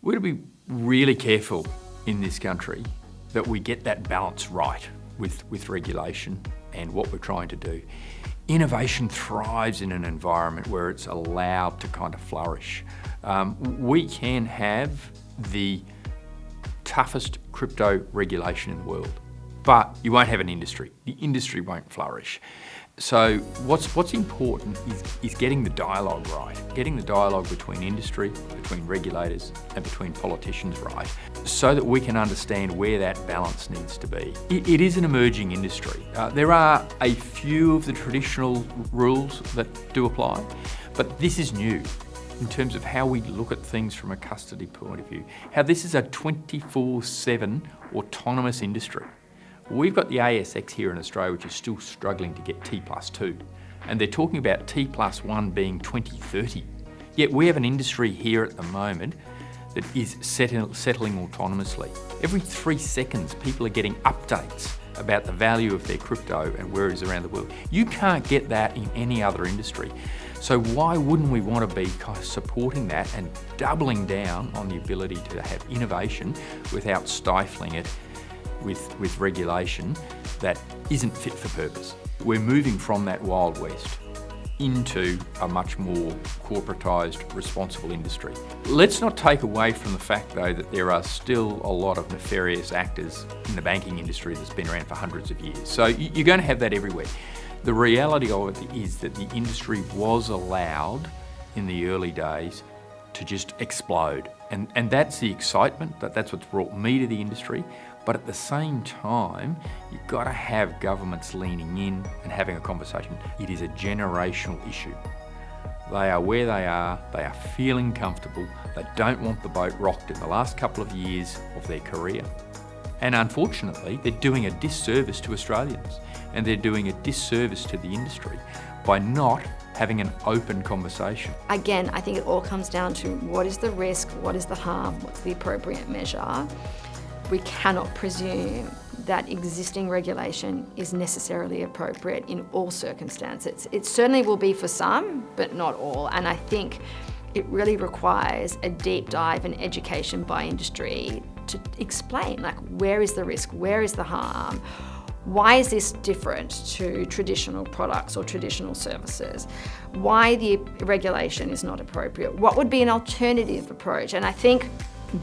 We're to be really careful in this country that we get that balance right with regulation and what we're trying to do. Innovation thrives in an environment where it's allowed to kind of flourish. We can have the toughest crypto regulation in the world, but you won't have an industry. The industry won't flourish. So what's important is getting the dialogue right, getting the dialogue between industry, between regulators and between politicians right, so that we can understand where that balance needs to be. It is an emerging industry. There are a few of the traditional rules that do apply, but this is new in terms of how we look at things from a custody point of view, how this is a 24/7 autonomous industry. We've got the ASX here in Australia, which is still struggling to get T+2, and they're talking about T+1 being 2030. Yet we have an industry here at the moment that is settling autonomously. Every 3 seconds, people are getting updates about the value of their crypto and where it is around the world. You can't get that in any other industry. So why wouldn't we want to be kind of supporting that and doubling down on the ability to have innovation without stifling it with regulation that isn't fit for purpose? We're moving from that Wild West into a much more corporatised, responsible industry. Let's not take away from the fact, though, that there are still a lot of nefarious actors in the banking industry that's been around for hundreds of years. So you're going to have that everywhere. The reality of it is that the industry was allowed in the early days to just explode. And that's the excitement, that's what's brought me to the industry. But at the same time, you've got to have governments leaning in and having a conversation. It is a generational issue. They are where they are feeling comfortable, they don't want the boat rocked in the last couple of years of their career. And unfortunately, they're doing a disservice to Australians, and they're doing a disservice to the industry by not having an open conversation. Again, I think it all comes down to what is the risk, what is the harm, what's the appropriate measure. We cannot presume that existing regulation is necessarily appropriate in all circumstances. It certainly will be for some, but not all. And I think it really requires a deep dive and education by industry to explain, like, where is the risk, where is the harm? Why is this different to traditional products or traditional services? Why the regulation is not appropriate? What would be an alternative approach? And I think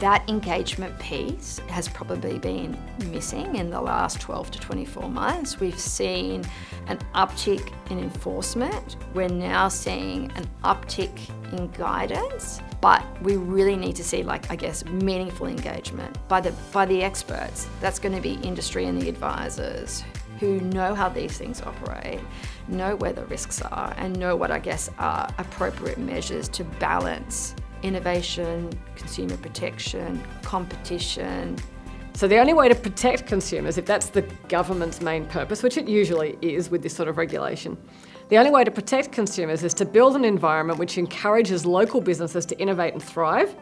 that engagement piece has probably been missing in the last 12 to 24 months. We've seen an uptick in enforcement. We're now seeing an uptick in guidance, but we really need to see, meaningful engagement by the experts. That's going to be industry and the advisors who know how these things operate, know where the risks are, and know what are appropriate measures to balance innovation, consumer protection, competition. So the only way to protect consumers, if that's the government's main purpose, which it usually is with this sort of regulation, the only way to protect consumers is to build an environment which encourages local businesses to innovate and thrive,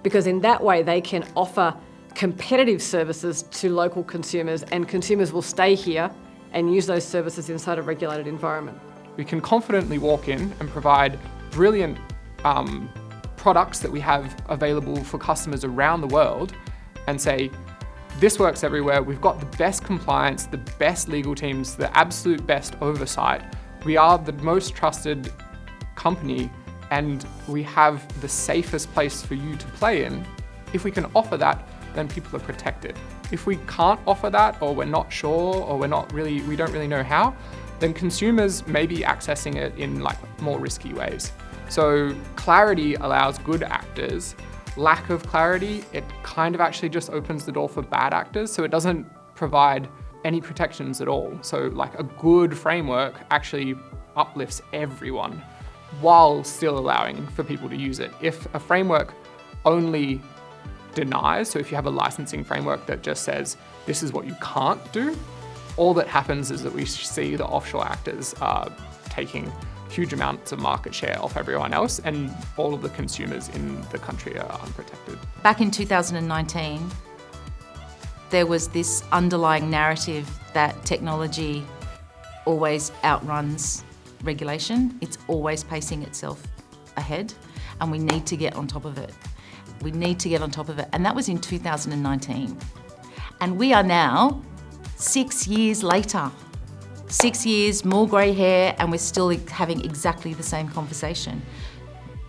because in that way they can offer competitive services to local consumers, and consumers will stay here and use those services inside a regulated environment. We can confidently walk in and provide brilliant products that we have available for customers around the world and say, this works everywhere, we've got the best compliance, the best legal teams, the absolute best oversight. We are the most trusted company and we have the safest place for you to play in. If we can offer that, then people are protected. If we can't offer that, or we're not sure, or we don't really know how, then consumers may be accessing it in more risky ways. So clarity allows good actors. Lack of clarity, it kind of actually just opens the door for bad actors. So it doesn't provide any protections at all. So a good framework actually uplifts everyone while still allowing for people to use it. If a framework only denies, so if you have a licensing framework that just says, this is what you can't do, all that happens is that we see the offshore actors taking huge amounts of market share off everyone else, and all of the consumers in the country are unprotected. Back in 2019, there was this underlying narrative that technology always outruns regulation. It's always pacing itself ahead, and we need to get on top of it. We need to get on top of it. And that was in 2019. And we are now 6 years later. 6 years, more grey hair, and we're still having exactly the same conversation.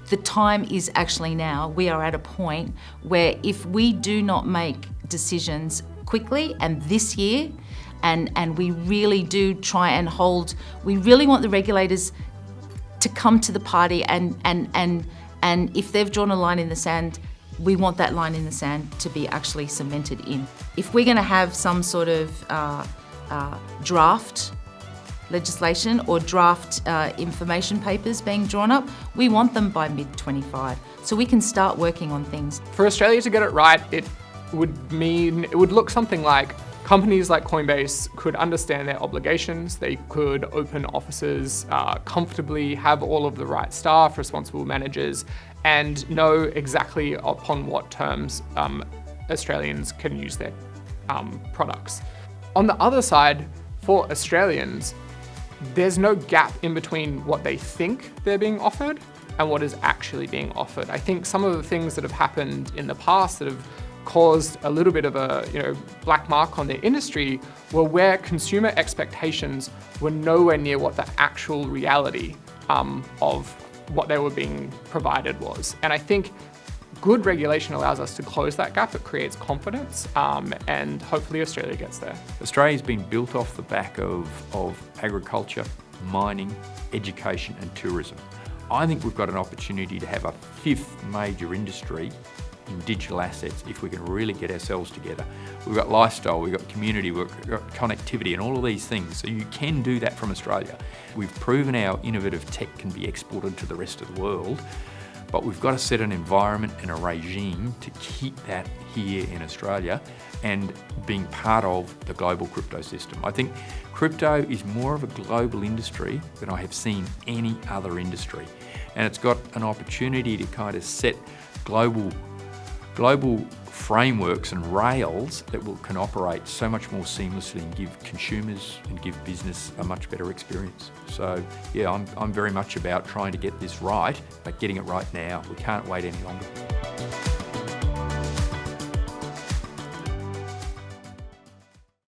The time is actually now. We are at a point where if we do not make decisions quickly and this year, and we really do try and hold, we really want the regulators to come to the party and if they've drawn a line in the sand, we want that line in the sand to be actually cemented in. If we're going to have some sort of draft legislation or draft information papers being drawn up, we want them by mid-25, so we can start working on things. For Australia to get it right, it would look something like companies like Coinbase could understand their obligations, they could open offices comfortably, have all of the right staff, responsible managers, and know exactly upon what terms Australians can use their products. On the other side, for Australians, there's no gap in between what they think they're being offered and what is actually being offered. I think some of the things that have happened in the past that have caused a little bit of a black mark on their industry were where consumer expectations were nowhere near what the actual reality of what they were being provided was. And I think good regulation allows us to close that gap. It creates confidence, and hopefully Australia gets there. Australia's been built off the back of agriculture, mining, education and tourism. I think we've got an opportunity to have a fifth major industry in digital assets if we can really get ourselves together. We've got lifestyle, we've got community, we've got connectivity and all of these things. So you can do that from Australia. We've proven our innovative tech can be exported to the rest of the world, but we've got to set an environment and a regime to keep that here in Australia and being part of the global crypto system. I think crypto is more of a global industry than I have seen any other industry. And it's got an opportunity to kind of set global frameworks and rails that can operate so much more seamlessly and give consumers and give business a much better experience. So yeah, I'm very much about trying to get this right, but getting it right now. We can't wait any longer.